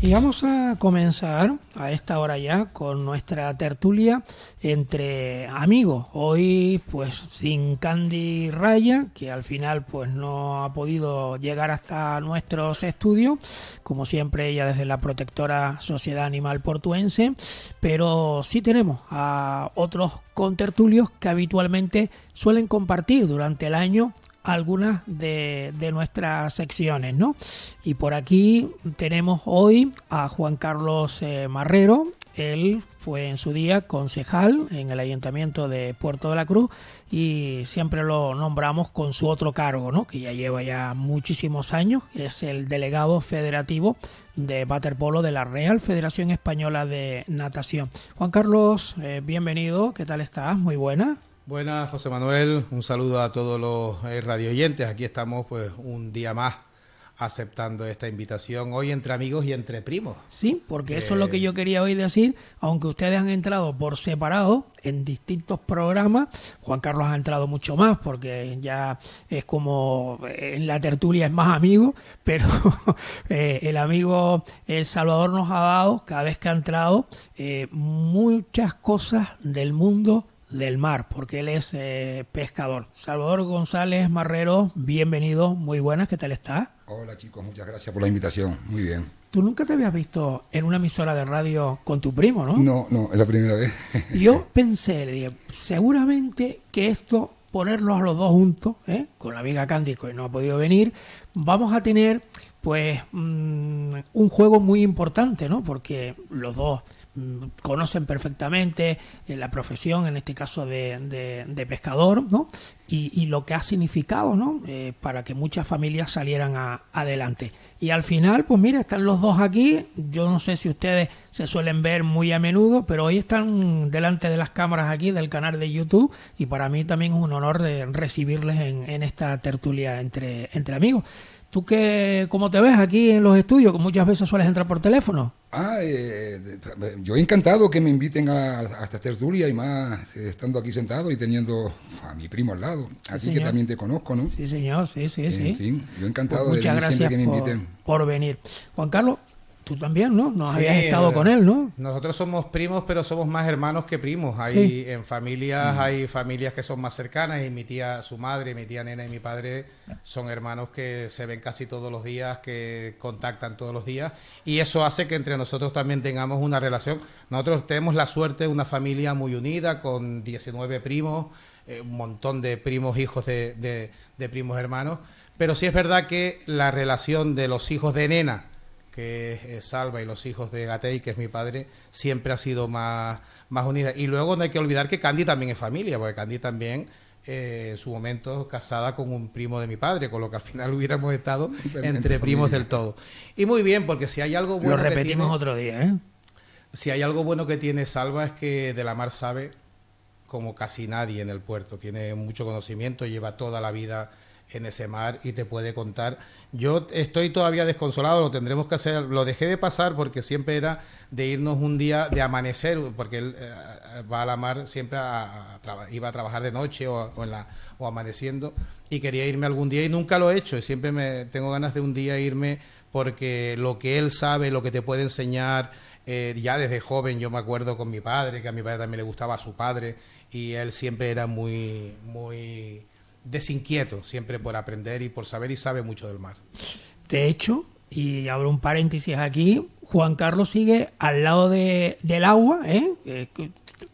Y vamos a comenzar a esta hora ya con nuestra tertulia entre amigos. Hoy pues sin Candy Raya, que al final pues no ha podido llegar hasta nuestros estudios, como siempre ella desde la protectora Sociedad Animal Portuense, pero sí tenemos a otros contertulios que habitualmente suelen compartir durante el año algunas de nuestras secciones, ¿no? Y por aquí tenemos hoy a Juan Carlos Marrero. Él fue en su día concejal en el Ayuntamiento de Puerto de la Cruz y siempre lo nombramos con su otro cargo, ¿no? Que ya lleva ya muchísimos años, es el delegado federativo de waterpolo de la Real Federación Española de Natación. Juan Carlos, bienvenido, ¿qué tal estás? Muy buena. Buenas, José Manuel, un saludo a todos los radio oyentes. Aquí estamos pues un día más aceptando esta invitación hoy entre amigos y entre primos. Sí, porque eso es lo que yo quería hoy decir, aunque ustedes han entrado por separado en distintos programas, Juan Carlos ha entrado mucho más porque ya es como en la tertulia es más amigo, pero el amigo Salvador nos ha dado, cada vez que ha entrado, muchas cosas del mundo del mar, porque él es pescador. Salvador González Marrero, bienvenido, muy buenas, ¿qué tal estás? Hola chicos, muchas gracias por la invitación, muy bien. Tú nunca te habías visto en una emisora de radio con tu primo, ¿no? No, es la primera vez. Yo pensé, le dije, seguramente que esto, ponerlos a los dos juntos, con la amiga Candy, que no ha podido venir, vamos a tener pues un juego muy importante, ¿no? Porque los dos conocen perfectamente la profesión, en este caso de pescador, ¿no? Y lo que ha significado, ¿no? Para que muchas familias salieran adelante. Y al final, pues mira, están los dos aquí. Yo no sé si ustedes se suelen ver muy a menudo, pero hoy están delante de las cámaras aquí del canal de YouTube y para mí también es un honor de recibirles en esta tertulia entre amigos. ¿Tú cómo te ves aquí en los estudios? Que muchas veces sueles entrar por teléfono. Yo encantado que me inviten a esta tertulia y más estando aquí sentado y teniendo a mi primo al lado. Así que también te conozco, ¿no? Sí, señor, sí. En fin, yo encantado pues de muchas siempre gracias que me inviten. por venir. Juan Carlos, tú también, ¿no? Nos Sí, habías estado con él, ¿no? Nosotros somos primos, pero somos más hermanos que primos. En familias, hay familias que son más cercanas y mi tía, su madre, mi tía Nena y mi padre son hermanos que se ven casi todos los días, que contactan todos los días y eso hace que entre nosotros también tengamos una relación. Nosotros tenemos la suerte de una familia muy unida con 19 primos, un montón de primos hijos de primos hermanos, pero sí es verdad que la relación de los hijos de Nena, que es Salva, y los hijos de Gatei, que es mi padre, siempre ha sido más unida. Y luego no hay que olvidar que Candy también es familia, porque Candy también en su momento casada con un primo de mi padre, con lo que al final hubiéramos estado entre primos del todo. Y muy bien, porque si hay algo bueno lo repetimos que tiene, otro día, ¿eh? Si hay algo bueno que tiene Salva es que de la mar sabe como casi nadie en el puerto. Tiene mucho conocimiento, lleva toda la vida en ese mar y te puede contar. Yo estoy todavía desconsolado, lo tendremos que hacer, lo dejé de pasar porque siempre era de irnos un día de amanecer, porque él va a la mar siempre iba a trabajar de noche o amaneciendo y quería irme algún día y nunca lo he hecho y siempre tengo ganas de un día irme porque lo que él sabe, lo que te puede enseñar, ya desde joven yo me acuerdo con mi padre, que a mi padre también le gustaba a su padre y él siempre era muy desinquieto, siempre por aprender y por saber y sabe mucho del mar. De hecho, y abro un paréntesis aquí, Juan Carlos sigue al lado del agua,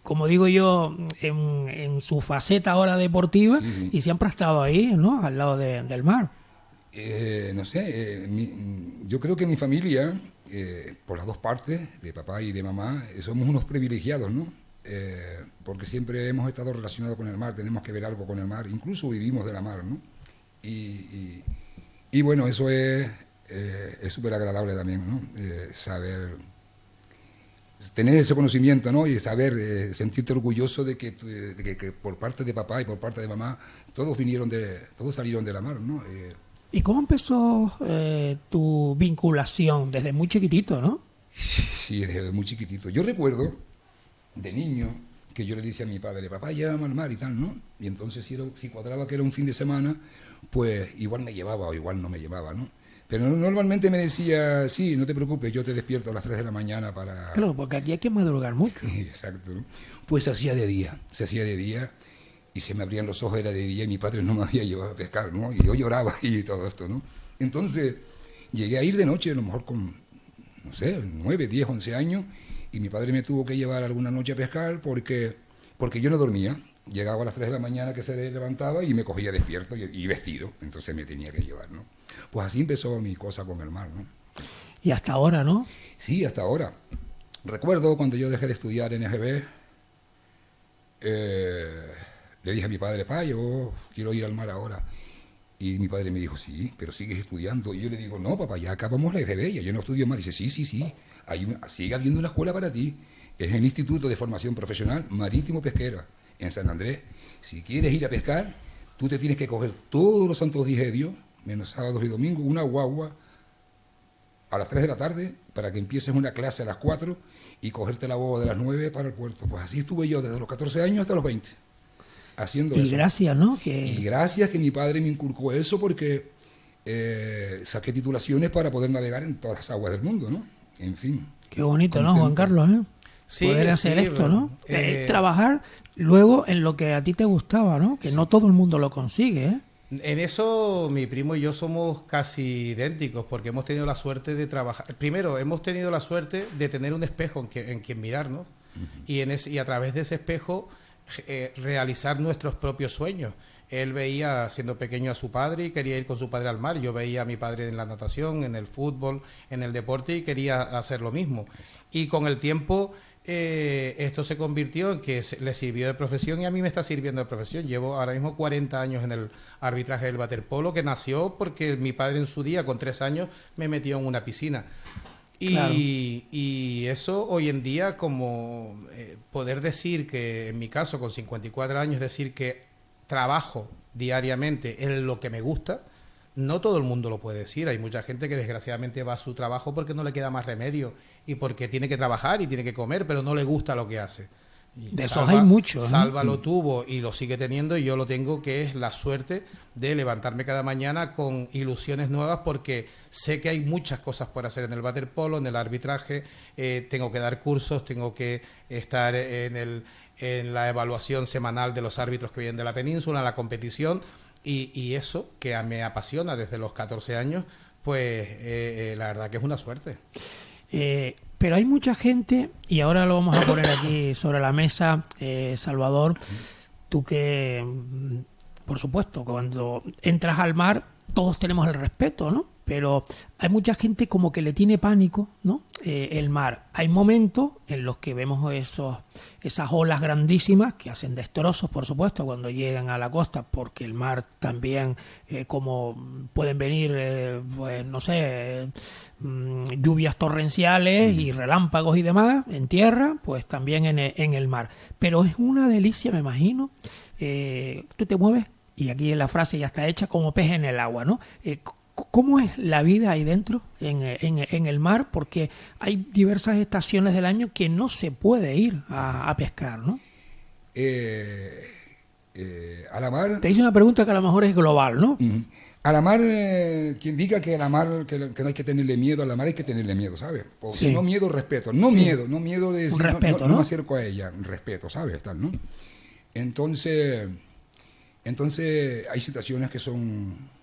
como digo yo, en su faceta ahora deportiva, sí. Y siempre ha estado ahí, ¿no? Al lado del mar. No sé, yo creo que mi familia, por las dos partes, de papá y de mamá, somos unos privilegiados, ¿no? Porque siempre hemos estado relacionados con el mar, tenemos que ver algo con el mar, incluso vivimos de la mar, ¿no? Y bueno, eso es súper agradable también, ¿no? Saber, tener ese conocimiento, ¿no? Y saber, sentirte orgulloso de que por parte de papá y por parte de mamá, todos salieron de la mar, ¿no? ¿Y cómo empezó tu vinculación? Desde muy chiquitito, ¿no? Sí, desde muy chiquitito. Yo recuerdo de niño que yo le decía a mi padre, papá, llévame al mar y tal, ¿no? Y entonces si cuadraba que era un fin de semana, pues igual me llevaba o igual no me llevaba, ¿no? Pero normalmente me decía, sí, no te preocupes, yo te despierto a las 3 de la mañana para... Claro, porque aquí hay que madrugar mucho. Exacto, ¿no? Pues se hacía de día, y se me abrían los ojos, era de día, y mi padre no me había llevado a pescar, ¿no? Y yo lloraba y todo esto, ¿no? Entonces, llegué a ir de noche, a lo mejor con, no sé, 9, 10, 11 años, y mi padre me tuvo que llevar alguna noche a pescar porque yo no dormía. Llegaba a las 3 de la mañana que se levantaba y me cogía despierto y vestido, entonces me tenía que llevar, ¿no? Pues así empezó mi cosa con el mar, ¿no? Y hasta ahora, ¿no? Sí, hasta ahora. Recuerdo cuando yo dejé de estudiar en EGB, le dije a mi padre, pa, yo quiero ir al mar ahora. Y mi padre me dijo, sí, pero sigues estudiando. Y yo le digo, no, papá, ya acabamos la EGB, ya yo no estudio más. Dice, sí, sigue habiendo una escuela para ti. Es el Instituto de Formación Profesional Marítimo Pesquera, en San Andrés. Si quieres ir a pescar, tú te tienes que coger todos los santos días de Dios, menos sábados y domingos, una guagua a las 3 de la tarde para que empieces una clase a las 4 y cogerte la boba de las 9 para el puerto. Pues así estuve yo desde los 14 años hasta los 20, haciendo eso. Y gracias, ¿no? Y gracias que mi padre me inculcó eso porque saqué titulaciones para poder navegar en todas las aguas del mundo, ¿no? En fin. Qué bonito, contento. ¿no, Juan Carlos? Sí, poder hacer sí, esto, ¿no? bueno, Trabajar luego en lo que a ti te gustaba, ¿no? Que no todo el mundo lo consigue, ¿eh? En eso mi primo y yo somos casi idénticos porque hemos tenido la suerte de trabajar. Primero, hemos tenido la suerte de tener un espejo en quien mirarnos y a través de ese espejo realizar nuestros propios sueños. Él veía siendo pequeño a su padre y quería ir con su padre al mar. Yo veía a mi padre en la natación, en el fútbol, en el deporte y quería hacer lo mismo. Y con el tiempo esto se convirtió en que le sirvió de profesión y a mí me está sirviendo de profesión. Llevo ahora mismo 40 años en el arbitraje del waterpolo, que nació porque mi padre en su día, con 3 años, me metió en una piscina. Claro. Y eso hoy en día, como poder decir que, en mi caso, con 54 años, decir que trabajo diariamente en lo que me gusta, no todo el mundo lo puede decir. Hay mucha gente que desgraciadamente va a su trabajo porque no le queda más remedio y porque tiene que trabajar y tiene que comer, pero no le gusta lo que hace. Y de esos hay muchos, ¿no? Salva lo tuvo y lo sigue teniendo y yo lo tengo, que es la suerte de levantarme cada mañana con ilusiones nuevas porque sé que hay muchas cosas por hacer en el waterpolo, en el arbitraje, tengo que dar cursos, tengo que estar en la evaluación semanal de los árbitros que vienen de la península, en la competición y eso que me apasiona desde los 14 años, pues la verdad que es una suerte. Pero hay mucha gente, y ahora lo vamos a poner aquí sobre la mesa, Salvador, tú que, por supuesto, cuando entras al mar, todos tenemos el respeto, ¿no? Pero hay mucha gente como que le tiene pánico, ¿no? El mar. Hay momentos en los que vemos esas olas grandísimas que hacen destrozos, por supuesto, cuando llegan a la costa, porque el mar también, como pueden venir, pues no sé, lluvias torrenciales y relámpagos y demás en tierra, pues también en el mar. Pero es una delicia, me imagino. Tú te mueves, y aquí la frase ya está hecha, como pez en el agua, ¿no? ¿Cómo es la vida ahí dentro, en el mar? Porque hay diversas estaciones del año que no se puede ir a pescar, ¿no? A la mar... Te hice una pregunta que a lo mejor es global, ¿no? A la mar, quien diga que a la mar que no hay que tenerle miedo, a la mar hay que tenerle miedo, ¿sabes? Porque Sí. no miedo, respeto. No Sí. miedo de decir, Un respeto, no ¿no? me acerco a ella, respeto, ¿sabes? Tal, ¿no? Entonces hay situaciones que son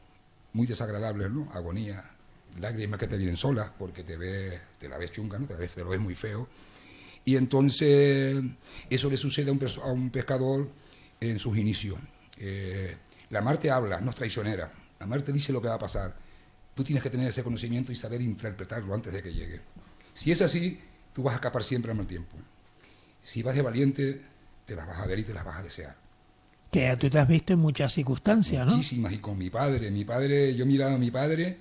muy desagradables, ¿no? Agonía, lágrimas que te vienen solas porque te la ves chunga, ¿no? Te lo ves muy feo. Y entonces eso le sucede a un pescador en sus inicios. La mar te habla, no es traicionera. La mar te dice lo que va a pasar. Tú tienes que tener ese conocimiento y saber interpretarlo antes de que llegue. Si es así, tú vas a escapar siempre al mal tiempo. Si vas de valiente, te las vas a ver y te las vas a desear. Que tú te has visto en muchas circunstancias, ¿no? Muchísimas, y con mi padre, yo miraba a mi padre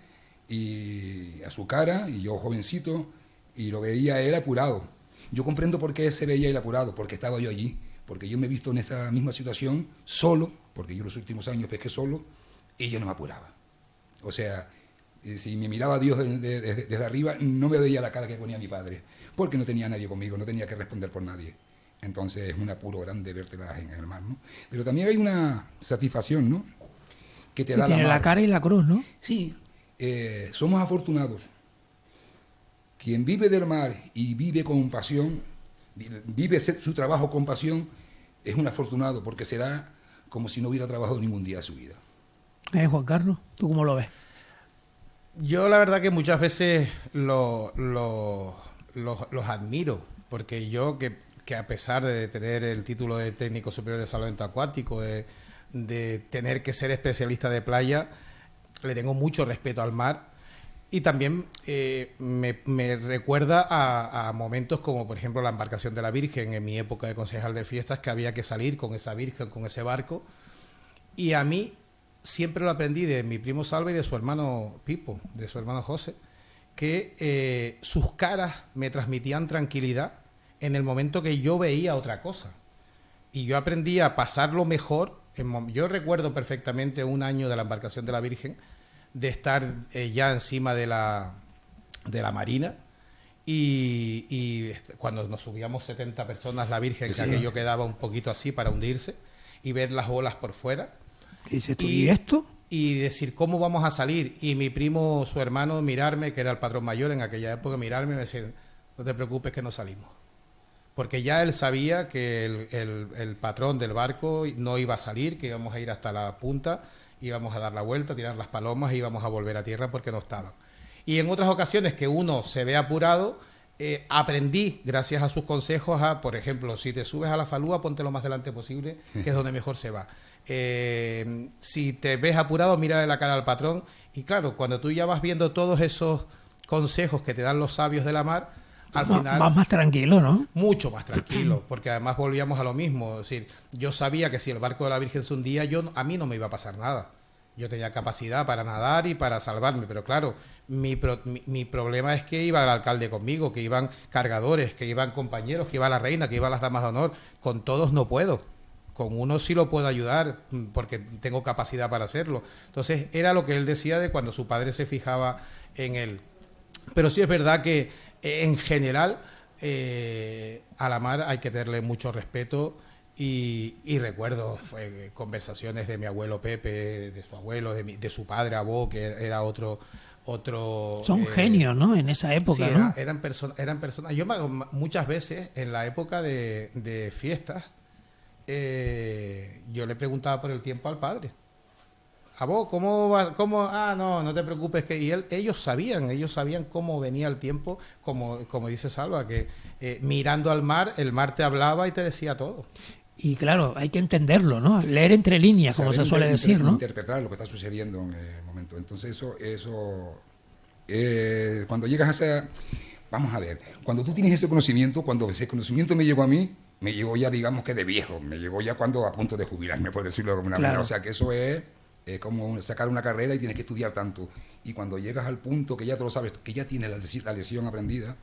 y a su cara, y yo jovencito, y lo veía a él apurado. Yo comprendo por qué se veía él apurado, porque estaba yo allí, porque yo me he visto en esa misma situación solo, porque yo los últimos años pesqué solo, y yo no me apuraba. O sea, si me miraba a Dios desde arriba, no me veía la cara que ponía mi padre, porque no tenía nadie conmigo, no tenía que responder por nadie. Entonces es un apuro grande vértelas en el mar, ¿no? Pero también hay una satisfacción, ¿no? Que te da tiene la mar. la cara y la cruz, ¿no? Sí, somos afortunados. Quien vive del mar y vive con pasión, vive su trabajo con pasión, es un afortunado, porque será como si no hubiera trabajado ningún día de su vida. Juan Carlos, ¿tú cómo lo ves? Yo la verdad que muchas veces los admiro, porque yo que a pesar de tener el título de técnico superior de salvamento acuático, de tener que ser especialista de playa, le tengo mucho respeto al mar. Y también me recuerda a momentos como, por ejemplo, la embarcación de la Virgen en mi época de concejal de fiestas, que había que salir con esa Virgen, con ese barco. Y a mí siempre lo aprendí de mi primo Salva y de su hermano Pipo, de su hermano José, que sus caras me transmitían tranquilidad en el momento que yo veía otra cosa. Y yo aprendí a pasarlo mejor. Yo recuerdo perfectamente un año de la embarcación de la Virgen, de estar ya encima de la marina y cuando nos subíamos 70 personas la Virgen, sí, que aquello quedaba un poquito así para hundirse, y ver las olas por fuera. ¿Qué dices tú? ¿Y esto? Y decir, ¿cómo vamos a salir? Y mi primo, su hermano, mirarme, que era el patrón mayor en aquella época, mirarme y decir, no te preocupes que no salimos. Porque ya él sabía que el patrón del barco no iba a salir, que íbamos a ir hasta la punta, íbamos a dar la vuelta, tirar las palomas y íbamos a volver a tierra porque no estaban. Y en otras ocasiones que uno se ve apurado, aprendí, gracias a sus consejos, por ejemplo, si te subes a la falúa, ponte lo más delante posible, que es donde mejor se va. Si te ves apurado, mira la cara al patrón. Y claro, cuando tú ya vas viendo todos esos consejos que te dan los sabios de la mar, al final vas más tranquilo, ¿no? Mucho más tranquilo, porque además volvíamos a lo mismo. Es decir, yo sabía que si el barco de la Virgen se hundía, a mí no me iba a pasar nada. Yo tenía capacidad para nadar y para salvarme, pero claro, mi problema es que iba el alcalde conmigo, que iban cargadores, que iban compañeros, que iba la reina, que iban las damas de honor. Con todos no puedo. Con uno sí lo puedo ayudar, porque tengo capacidad para hacerlo. Entonces, era lo que él decía de cuando su padre se fijaba en él. Pero sí es verdad que en general a la mar hay que tenerle mucho respeto y recuerdo conversaciones de mi abuelo Pepe, de su abuelo, de su padre Abó, que era otro son genios, ¿no? En esa época, sí, ¿no? eran personas. Yo muchas veces en la época de fiestas yo le preguntaba por el tiempo al padre. ¿A vos cómo va? ¿Cómo? No te preocupes. Y ellos sabían cómo venía el tiempo, como dice Salva, que mirando al mar, el mar te hablaba y te decía todo. Y claro, hay que entenderlo, ¿no? Leer entre líneas, como se suele decir, ¿no? Interpretar lo que está sucediendo en el momento. Entonces cuando llegas a esa... Vamos a ver, cuando tú tienes ese conocimiento, cuando ese conocimiento me llegó a mí, me llegó ya, digamos que de viejo, me llegó ya cuando a punto de jubilarme, por decirlo de alguna manera. O sea, que eso es como sacar una carrera y tienes que estudiar tanto. Y cuando llegas al punto que ya tú lo sabes, que ya tienes la lección aprendida,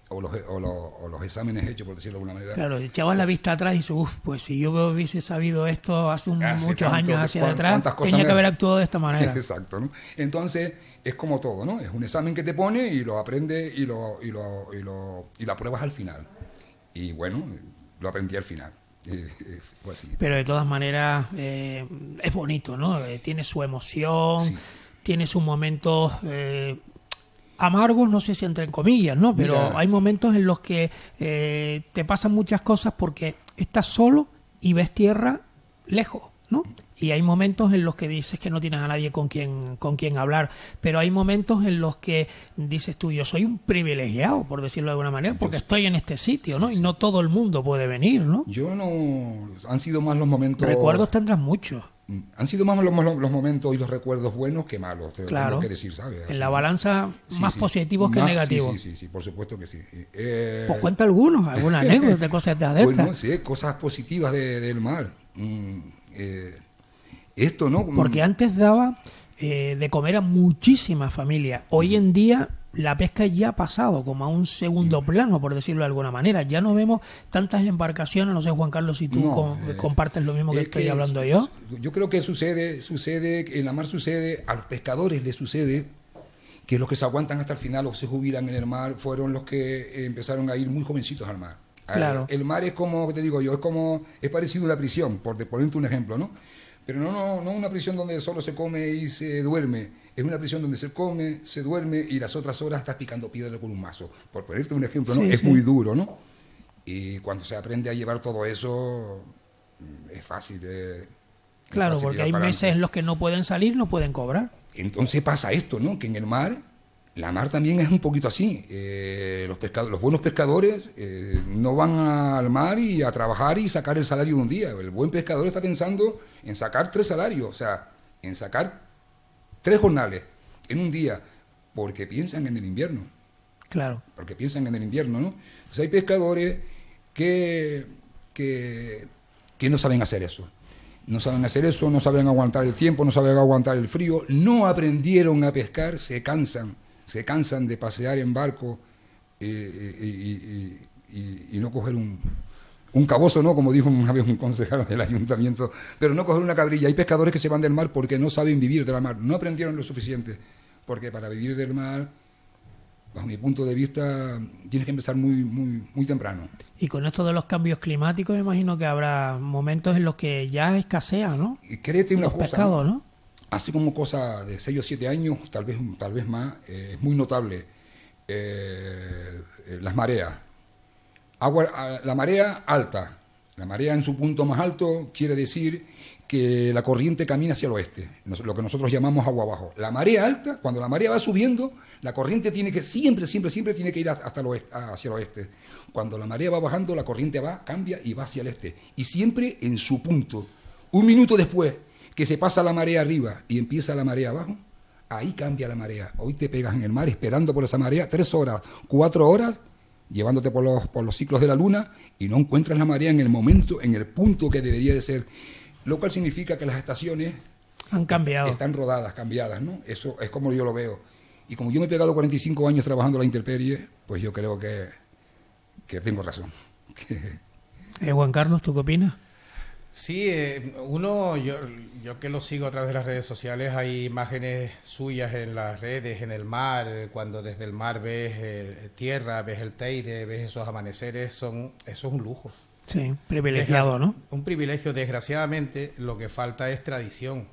o los exámenes hechos, por decirlo de alguna manera. Claro, echabas la vista atrás y dices, pues si yo hubiese sabido esto hace muchos años hacia atrás, tenía que haber actuado de esta manera. Exacto, ¿no? Entonces, es como todo, ¿no? Es un examen que te pone y lo aprendes y lo apruebas al final. Y bueno, lo aprendí al final. Pues sí. Pero de todas maneras es bonito, ¿no? Tiene su emoción, sí. Tiene sus momentos amargos, no sé si entre comillas, ¿no? Pero mira, hay momentos en los que te pasan muchas cosas porque estás solo y ves tierra lejos, ¿no? Y hay momentos en los que dices que no tienes a nadie con quien hablar, pero hay momentos en los que dices tú, yo soy un privilegiado, por decirlo de alguna manera, porque estoy en este sitio, ¿no? Y no todo el mundo puede venir, ¿no? Yo no... Han sido más los momentos... Recuerdos tendrás muchos. Han sido más los momentos y los recuerdos buenos que malos, claro, tengo que decir, ¿sabes? En la balanza más positivos que negativos. Sí, por supuesto que sí. Pues cuenta alguna anécdota de cosas de estas. Bueno, sí, cosas positivas del mar. Esto, ¿no? Porque antes daba de comer a muchísimas familias. Hoy en día la pesca ya ha pasado como a un segundo plano, por decirlo de alguna manera. Ya no vemos tantas embarcaciones. No sé, Juan Carlos, si tú compartes lo mismo que estoy hablando yo. Yo creo que sucede, en la mar sucede, a los pescadores les sucede que los que se aguantan hasta el final o se jubilan en el mar fueron los que empezaron a ir muy jovencitos al mar. Claro. El mar es como, te digo yo, es parecido a la prisión, por ponerte un ejemplo, ¿no? Pero no una prisión donde solo se come y se duerme. Es una prisión donde se come, se duerme y las otras horas estás picando piedra con un mazo. Por ponerte un ejemplo, ¿no? Es muy duro, ¿no? Y cuando se aprende a llevar todo eso, es fácil. Claro, porque hay meses en los que no pueden salir, no pueden cobrar. Entonces pasa esto, ¿no? Que en el mar, la mar también es un poquito así. Los buenos pescadores no van al mar y a trabajar y sacar el salario de un día. El buen pescador está pensando en sacar 3 salarios, o sea, en sacar 3 jornales en un día, porque piensan en el invierno. Claro. Porque piensan en el invierno, ¿no? Entonces hay pescadores que no saben hacer eso. No saben hacer eso, no saben aguantar el tiempo, no saben aguantar el frío, no aprendieron a pescar, se cansan de pasear en barco y no coger un cabozo, ¿no? Como dijo una vez un concejal del ayuntamiento, pero no coger una cabrilla. Hay pescadores que se van del mar porque no saben vivir de la mar, no aprendieron lo suficiente, porque para vivir del mar, bajo mi punto de vista, tienes que empezar muy temprano. Y con esto de los cambios climáticos, me imagino que habrá momentos en los que ya escasea, ¿no? Y créete una los cosa, pescados, ¿no? Hace como cosa de 6 o 7 años, tal vez más, es muy notable las mareas. La marea alta, la marea en su punto más alto quiere decir que la corriente camina hacia el oeste, lo que nosotros llamamos agua abajo. La marea alta, cuando la marea va subiendo, la corriente tiene que siempre tiene que ir hasta el oeste, hacia el oeste. Cuando la marea va bajando, la corriente cambia y va hacia el este. Y siempre en su punto. Un minuto después que se pasa la marea arriba y empieza la marea abajo, ahí cambia la marea. Hoy te pegas en el mar esperando por esa marea 3 horas, 4 horas, llevándote por los ciclos de la luna y no encuentras la marea en el momento, en el punto que debería de ser. Lo cual significa que las estaciones han cambiado. Están rodadas, cambiadas, ¿no? Eso es como yo lo veo. Y como yo me he pegado 45 años trabajando la intemperie, pues yo creo que tengo razón. Juan Carlos, ¿tú qué opinas? Sí, yo que lo sigo a través de las redes sociales, hay imágenes suyas en las redes, en el mar, cuando desde el mar ves tierra, ves el Teide, ves esos amaneceres, eso es un lujo. Sí, privilegiado, ¿no? Un privilegio. Desgraciadamente, lo que falta es tradición.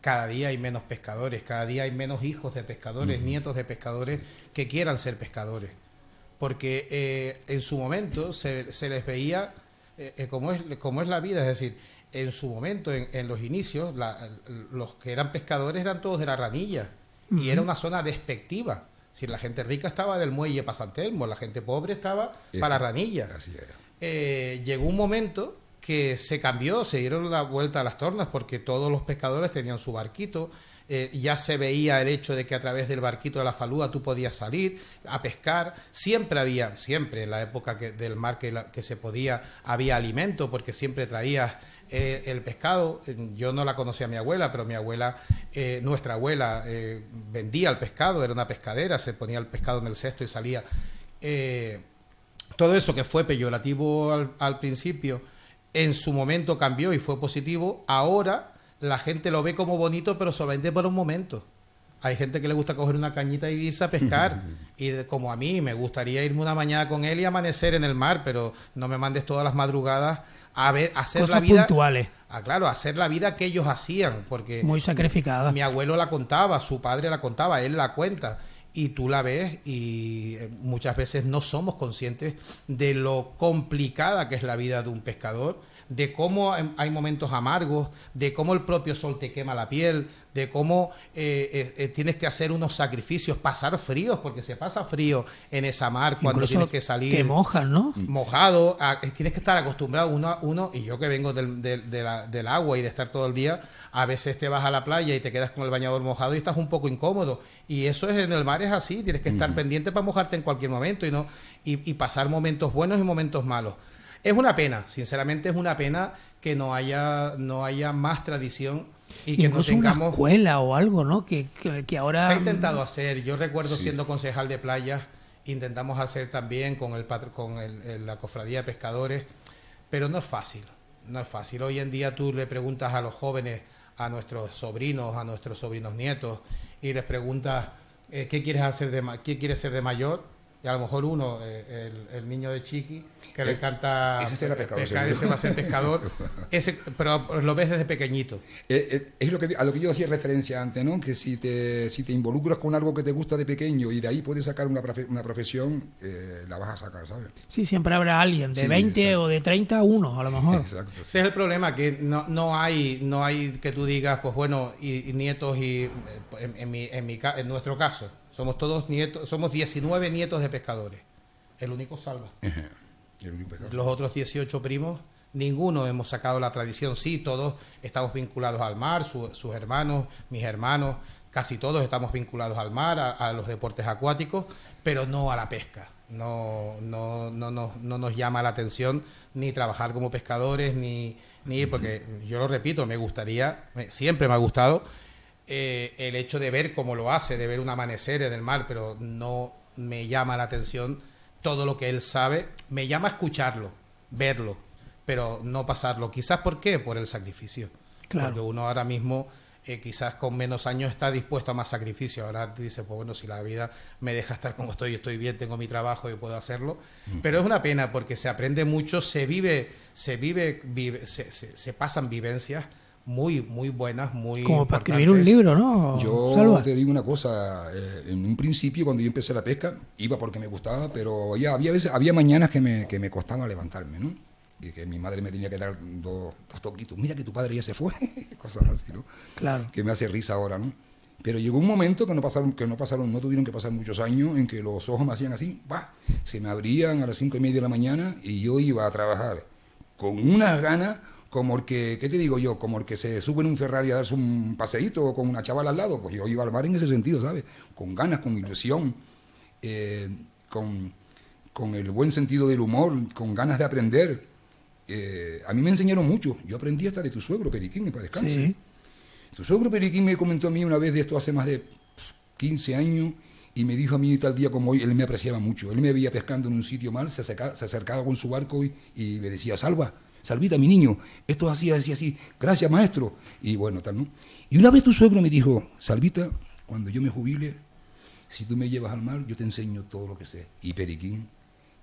Cada día hay menos pescadores, cada día hay menos hijos de pescadores, nietos de pescadores que quieran ser pescadores. Porque en su momento se les veía como es la vida, es decir, en su momento, en los inicios, los que eran pescadores eran todos de la Ranilla y era una zona despectiva. Es decir, la gente rica estaba del muelle para San Telmo, la gente pobre estaba para la Ranilla. Así era. Llegó un momento que se cambió, se dieron la vuelta a las tornas porque todos los pescadores tenían su barquito, ya se veía el hecho de que a través del barquito de la falúa tú podías salir a pescar, siempre en la época del mar que se podía, había alimento porque siempre traías el pescado. Yo no la conocía a mi abuela, pero mi abuela, nuestra abuela, vendía el pescado, era una pescadera, se ponía el pescado en el cesto y salía. Todo eso que fue peyorativo al principio, en su momento cambió y fue positivo. Ahora la gente lo ve como bonito, pero solamente por un momento. Hay gente que le gusta coger una cañita y irse a pescar. Y como a mí, me gustaría irme una mañana con él y amanecer en el mar, pero no me mandes todas las madrugadas a hacer cosas la vida puntuales. Claro, hacer la vida que ellos hacían, porque muy sacrificada. Mi abuelo la contaba, su padre la contaba, él la cuenta. Y tú la ves y muchas veces no somos conscientes de lo complicada que es la vida de un pescador, de cómo hay momentos amargos, de cómo el propio sol te quema la piel, de cómo tienes que hacer unos sacrificios, pasar fríos, porque se pasa frío en esa mar cuando incluso tienes que salir. Te mojas, ¿no? Mojado, tienes que estar acostumbrado uno, y yo que vengo del agua y de estar todo el día, a veces te vas a la playa y te quedas con el bañador mojado y estás un poco incómodo. Y eso en el mar es así, tienes que estar pendiente para mojarte en cualquier momento y pasar momentos buenos y momentos malos. Es una pena, sinceramente es una pena que no haya más tradición y que incluso no tengamos una escuela o algo, ¿no? Que ahora se ha intentado hacer. Yo recuerdo siendo concejal de playas, intentamos hacer también con la cofradía de pescadores, pero no es fácil. No es fácil. Hoy en día tú le preguntas a los jóvenes, a nuestros sobrinos nietos, y les preguntas ¿qué quieres ser de mayor? y a lo mejor uno, el niño de Chiqui, que le encanta ese será pescador, pescar, ese va a ser pescador, pero lo ves desde pequeñito. Es a lo que yo hacía referencia antes, ¿no? Que si te involucras con algo que te gusta de pequeño y de ahí puedes sacar una profesión, la vas a sacar, ¿sabes? Sí, siempre habrá alguien de 20 exacto. o de 30, uno a lo mejor. Exacto. Ese es el problema, que no hay que tú digas, pues bueno, y nietos, y en nuestro caso, somos todos nietos, somos 19 nietos de pescadores. El único salva. El único pescador. Los otros 18 primos, ninguno hemos sacado la tradición. Sí, todos estamos vinculados al mar, sus hermanos, mis hermanos, casi todos estamos vinculados al mar, a los deportes acuáticos, pero no a la pesca. No nos llama la atención ni trabajar como pescadores, ni porque yo lo repito, siempre me ha gustado el hecho de ver cómo lo hace, de ver un amanecer en el mar, pero no me llama la atención todo lo que él sabe. Me llama a escucharlo, verlo, pero no pasarlo. Quizás, ¿por qué? Por el sacrificio. Claro. Porque uno ahora mismo, quizás con menos años, está dispuesto a más sacrificio. Ahora dice, pues bueno, si la vida me deja estar como estoy bien, tengo mi trabajo y puedo hacerlo. Pero es una pena porque se aprende mucho, se pasan vivencias muy buenas, muy como para importantes. escribir un libro, ¿no? Yo Salva. te digo una cosa, en un principio cuando yo empecé la pesca, iba porque me gustaba, pero ya había mañanas que me costaba levantarme, ¿no? Y que mi madre me tenía que dar dos toquitos, mira que tu padre ya se fue, cosas así, ¿no? Claro. Que me hace risa ahora, ¿no? Pero llegó un momento no tuvieron que pasar muchos años, en que los ojos me hacían así, ¡bah! Se me abrían a las 5:30 de la mañana y yo iba a trabajar con unas ganas, como el que, ¿qué te digo yo? Como el que se sube en un Ferrari a darse un paseíto con una chavala al lado, pues yo iba al mar en ese sentido, ¿sabes? Con ganas, con ilusión, con el buen sentido del humor, con ganas de aprender. A mí me enseñaron mucho. Yo aprendí hasta de tu suegro, Periquín, para descanse. Sí. Tu suegro Periquín me comentó a mí una vez de esto hace más de 15 años y me dijo a mí tal día como hoy, él me apreciaba mucho. Él me veía pescando en un sitio mal, se acercaba con su barco y me decía, Salvita, mi niño, esto es así, gracias, maestro. Y bueno, tal, ¿no? Y una vez tu suegro me dijo, Salvita, cuando yo me jubile, si tú me llevas al mar, yo te enseño todo lo que sé. Y Periquín,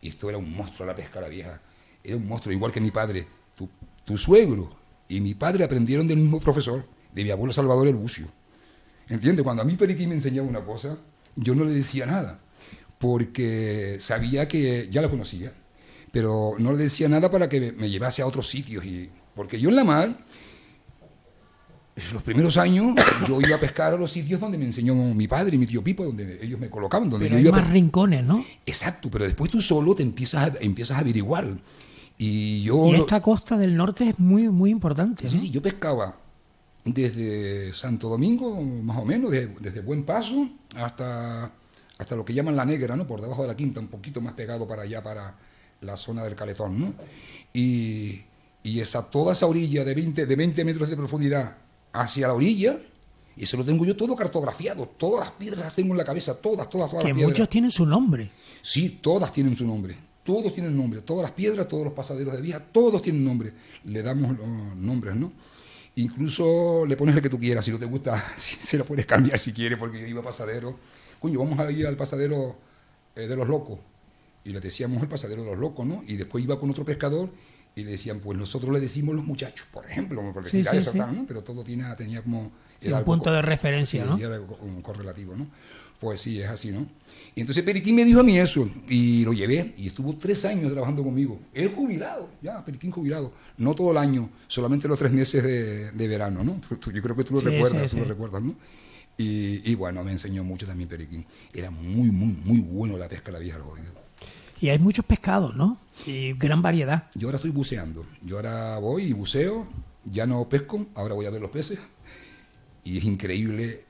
y esto era un monstruo a la pesca, la vieja, era un monstruo, igual que mi padre. Tu suegro y mi padre aprendieron del mismo profesor, de mi abuelo Salvador el Bucio. ¿Entiendes? Cuando a mí Periquín me enseñaba una cosa, yo no le decía nada, porque sabía que ya la conocía, pero no le decía nada para que me llevase a otros sitios. Porque yo en la mar, los primeros años, yo iba a pescar a los sitios donde me enseñó mi padre y mi tío Pipo, donde ellos me colocaban. Donde Pero yo hay iba más rincones, ¿no? Exacto, pero después tú solo te empiezas a averiguar. Y esta costa del norte es muy importante, ¿no? Sí, yo pescaba desde Santo Domingo, más o menos, desde Buen Paso hasta lo que llaman La Negra, ¿no? Por debajo de la Quinta, un poquito más pegado para allá, para la zona del Caletón, ¿no? Y toda esa orilla de 20 metros de profundidad hacia la orilla, y eso lo tengo yo todo cartografiado, todas las piedras las tengo en la cabeza, todas Que las piedras. muchos tienen su nombre. Sí, todas tienen su nombre, todos tienen nombre, todas las piedras, todos los pasaderos de vía, todos tienen nombre, le damos los nombres, ¿no? Incluso le pones el que tú quieras, si no te gusta, se lo puedes cambiar si quieres, porque yo iba a pasadero, coño, vamos a ir al pasadero de los locos, y le decíamos el pasadero de los locos, ¿no? Y después iba con otro pescador y le decían, pues nosotros le decimos los muchachos, por ejemplo, porque Sí, sí, sí. ¿no? Pero todo tenía como... Sí, un punto de referencia, sí, ¿no? Era un correlativo, ¿no? Pues sí, es así, ¿no? Y entonces Periquín me dijo a mí eso, y lo llevé, y estuvo 3 años trabajando conmigo. Él jubilado, ya, Periquín jubilado. No todo el año, solamente los 3 meses de verano, ¿no? Yo creo que tú lo recuerdas, lo recuerdas, ¿no? Y bueno, me enseñó mucho también Periquín. Era muy bueno la pesca, la vieja, el jodido. Y hay muchos pescados, ¿no? Y gran variedad. Yo ahora estoy buceando. Yo ahora voy y buceo, ya no pesco, ahora voy a ver los peces. Y es increíble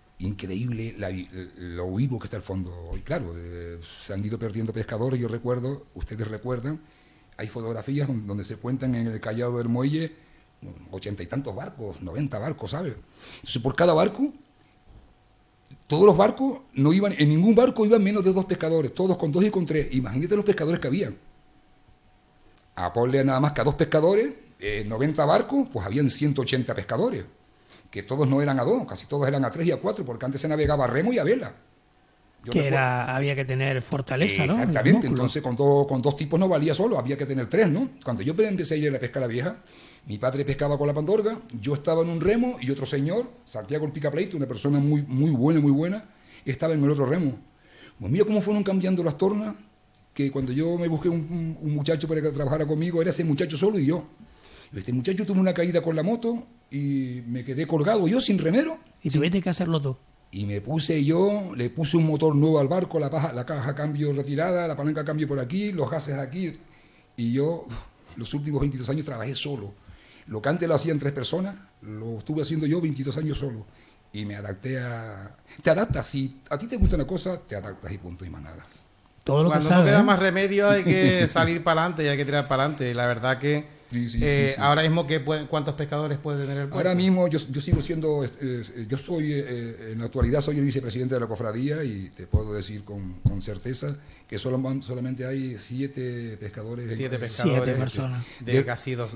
lo vivo que está el fondo. Y claro, se han ido perdiendo pescadores, yo recuerdo, ustedes recuerdan, hay fotografías donde se cuentan en el Callao del Muelle 80 y tantos barcos, 90 barcos, ¿sabes? Entonces por cada barco, todos los barcos no iban, en ningún barco iban menos de 2 pescadores, todos con 2 y con 3. Imagínate los pescadores que habían. A ponle nada más que a 2 pescadores, 90 barcos, pues habían 180 pescadores. Que todos no eran a 2, casi todos eran a 3 y a 4, porque antes se navegaba a remo y a vela. Había que tener fortaleza, ¿no? Exactamente, entonces con dos tipos no valía solo, había que tener tres, ¿no? Cuando yo empecé a ir a la pesca a la vieja, mi padre pescaba con la pandorga, yo estaba en un remo y otro señor, Santiago el Picapleito, una persona muy buena, estaba en el otro remo. Pues mira cómo fueron cambiando las tornas, que cuando yo me busqué un muchacho para que trabajara conmigo, era ese muchacho solo y yo. Este muchacho tuvo una caída con la moto y me quedé colgado yo sin remero. ¿Y tuviste que hacerlo tú? Y le puse un motor nuevo al barco, la caja cambio retirada, la palanca cambio por aquí, los gases aquí. Y yo, los últimos 22 años trabajé solo. Lo que antes lo hacían 3 personas, lo estuve haciendo yo 22 años solo. Y me adapté a... Te adaptas, si a ti te gusta una cosa, te adaptas y punto y más nada. Todo lo Cuando que no queda ¿eh? más remedio hay que salir para adelante y hay que tirar para adelante. La verdad que Sí. ahora mismo, ¿cuántos pescadores puede tener el puerto? Ahora mismo yo sigo siendo, yo soy, en la actualidad soy el vicepresidente de la cofradía y te puedo decir con certeza que solamente hay 7 pescadores. 7 pescadores. 7 personas.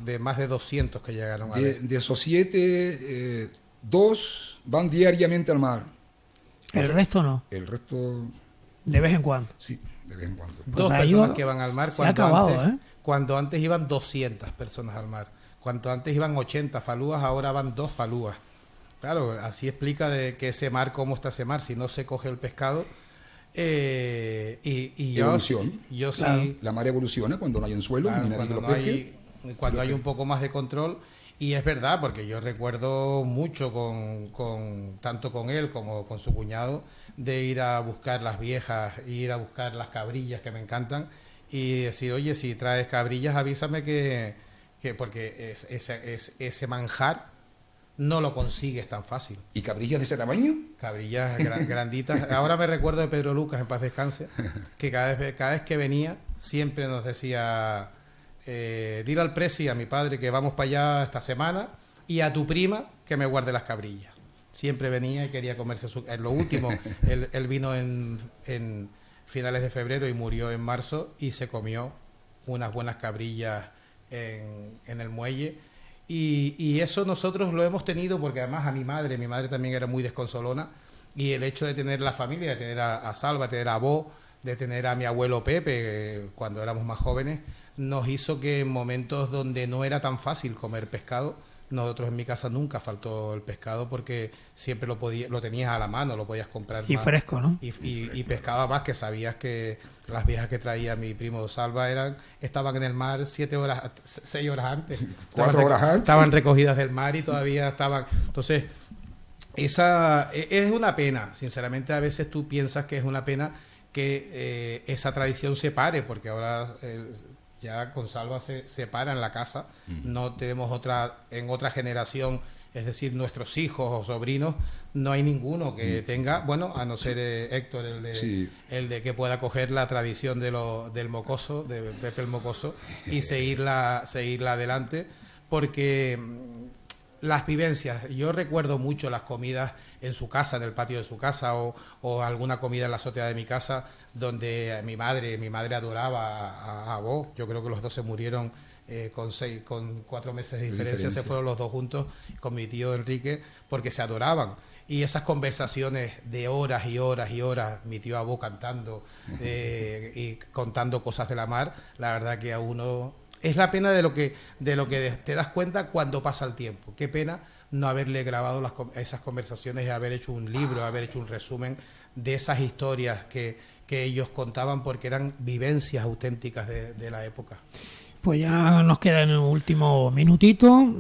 De más de 200 que llegaron a ver. De esos 7, 2 van diariamente al mar. ¿El resto no? El resto... De vez en cuando. Sí, de vez en cuando. Dos personas que van al mar se ha acabado, cuando antes iban 200 personas al mar. Cuando antes iban 80 falúas, ahora van 2 falúas. Claro, así explica de que ese mar, cómo está ese mar, si no se coge el pescado. Evolución. Yo claro. sí. La mar evoluciona cuando no hay anzuelo, Claro, ni nadie cuando lo no pesque. cuando hay un poco más de control. Y es verdad, porque yo recuerdo mucho tanto con él como con su cuñado, de ir a buscar las viejas, ir a buscar las cabrillas que me encantan y decir, oye, si traes cabrillas avísame que porque ese manjar no lo consigues tan fácil. ¿Y cabrillas de ese tamaño? Cabrillas granditas. Ahora me recuerdo de Pedro Lucas, en paz descanse, que cada vez que venía siempre nos decía... dile al presi, a mi padre, que vamos para allá esta semana, y a tu prima que me guarde las cabrillas. Siempre venía y quería comerse en lo último. Él vino en finales de febrero y murió en marzo, y se comió unas buenas cabrillas en el muelle. Y eso nosotros lo hemos tenido porque además mi madre también era muy desconsolona, y el hecho de tener la familia, de tener a Salva, de tener a Bo, de tener a mi abuelo Pepe, cuando éramos más jóvenes, nos hizo que en momentos donde no era tan fácil comer pescado, nosotros en mi casa nunca faltó el pescado porque siempre lo tenías a la mano, lo podías comprar y más. Fresco, ¿no? Y pescaba más, que sabías que las viejas que traía mi primo Salva estaban en el mar 6 horas antes. 4 horas antes. Estaban recogidas del mar y todavía estaban... Entonces, esa es una pena. Sinceramente, a veces tú piensas que es una pena que esa tradición se pare, porque ahora... ya con Salva se para en la casa, no tenemos en otra generación, es decir, nuestros hijos o sobrinos, no hay ninguno que tenga, bueno, a no ser Héctor, el de que pueda coger la tradición del mocoso, de Pepe el Mocoso, y seguirla adelante, porque las vivencias, yo recuerdo mucho las comidas en su casa, en el patio de su casa, o alguna comida en la azotea de mi casa, donde mi madre adoraba a Bo. Yo creo que los dos se murieron con 4 meses de diferencia, se fueron los dos juntos con mi tío Enrique, porque se adoraban. Y esas conversaciones de horas y horas y horas, mi tío Abo cantando y contando cosas de la mar, la verdad que a uno... Es la pena de lo que te das cuenta cuando pasa el tiempo. Qué pena no haberle grabado esas conversaciones y haber hecho un libro, haber hecho un resumen de esas historias que ellos contaban, porque eran vivencias auténticas de la época. Pues ya nos queda en el último minutito.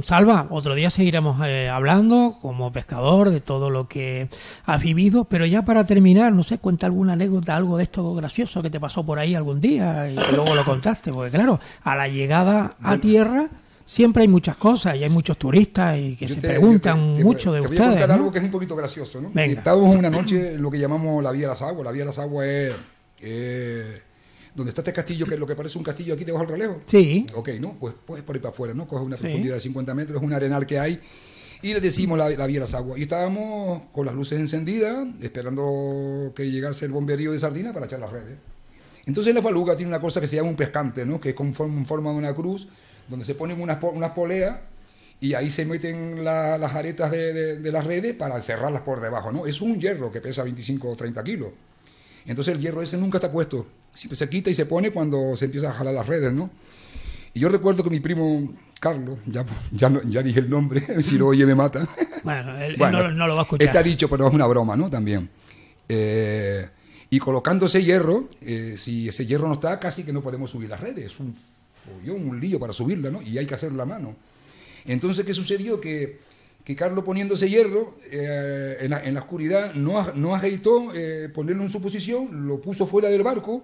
Salva, otro día seguiremos hablando como pescador de todo lo que has vivido, pero ya para terminar, no sé, cuenta alguna anécdota, algo de esto gracioso que te pasó por ahí algún día y que luego lo contaste, porque claro, a la llegada a tierra siempre hay muchas cosas y hay muchos turistas y que se preguntan mucho de ustedes. Te voy a contar algo que es un poquito gracioso, ¿no? Venga. Estábamos una noche en lo que llamamos la Vía de las Aguas. La Vía de las Aguas es... donde está este castillo, que es lo que parece un castillo aquí debajo del relevo. Sí. Ok, ¿no? Pues por ahí para afuera, ¿no? Coge una profundidad de 50 metros, es un arenal que hay, y le decimos la Vía de las Aguas. Y estábamos con las luces encendidas, esperando que llegase el bomberío de sardina para echar las redes. Entonces la faluga tiene una cosa que se llama un pescante, ¿no? Que es en forma de una cruz, donde se ponen unas poleas, y ahí se meten las aretas de las redes para encerrarlas por debajo, ¿no? Es un hierro que pesa 25 o 30 kilos. Entonces el hierro ese nunca está puesto. Siempre se quita y se pone cuando se empieza a jalar las redes, ¿no? Y yo recuerdo que mi primo Carlos, ya dije el nombre, si lo oye me mata. Bueno, él no lo va a escuchar. Está dicho, pero es una broma, ¿no? También. Y colocando ese hierro, si ese hierro no está, casi que no podemos subir las redes. Es un follón, un lío para subirla, ¿no? Y hay que hacerlo a mano. Entonces, ¿qué sucedió? Que Carlos, poniendo ese hierro en la oscuridad, no agitó ponerlo en su posición, lo puso fuera del barco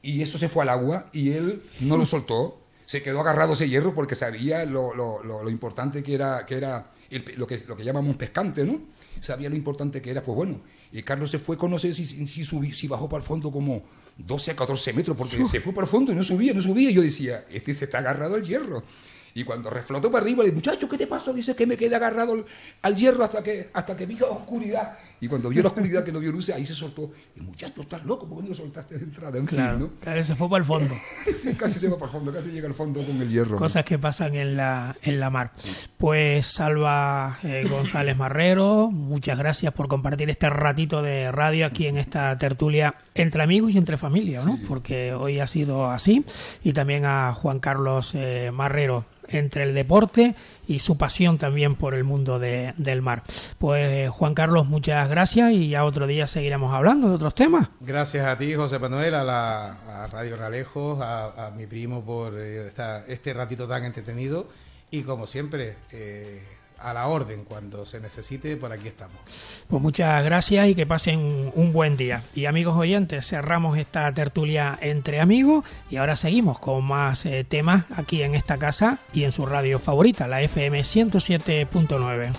y eso se fue al agua y él no lo soltó. Se quedó agarrado ese hierro porque sabía lo importante que era lo que llamamos pescante, ¿no? Sabía lo importante que era, pues bueno. Y Carlos se fue, no sé si bajó para el fondo como 12 a 14 metros, porque se fue para el fondo y no subía. Y yo decía, este se está agarrado al hierro. Y cuando reflotó para arriba, le dije, muchacho, ¿qué te pasó? Dice que me quedé agarrado al hierro hasta que vi la oscuridad. Y cuando vio la oscuridad, que no vio luces, ahí se soltó. Y muchacho, estás loco, ¿por qué no lo soltaste de entrada? En claro, fin, ¿no? Se fue para el fondo. Sí, casi se va para el fondo, casi llega al fondo con el hierro. Cosas que pasan en la mar. Sí. Pues Salva González Marrero, muchas gracias por compartir este ratito de radio aquí en esta tertulia entre amigos y entre familia, ¿no? Sí. Porque hoy ha sido así. Y también a Juan Carlos Marrero, entre el deporte y su pasión también por el mundo del mar. Pues Juan Carlos, muchas gracias y ya otro día seguiremos hablando de otros temas. Gracias a ti, José Manuel, a Radio Ralejos, a mi primo por este ratito tan entretenido y como siempre a la orden, cuando se necesite, por aquí estamos. Pues muchas gracias y que pasen un buen día. Y amigos oyentes, cerramos esta tertulia entre amigos y ahora seguimos con más temas aquí en esta casa y en su radio favorita, la FM 107.9.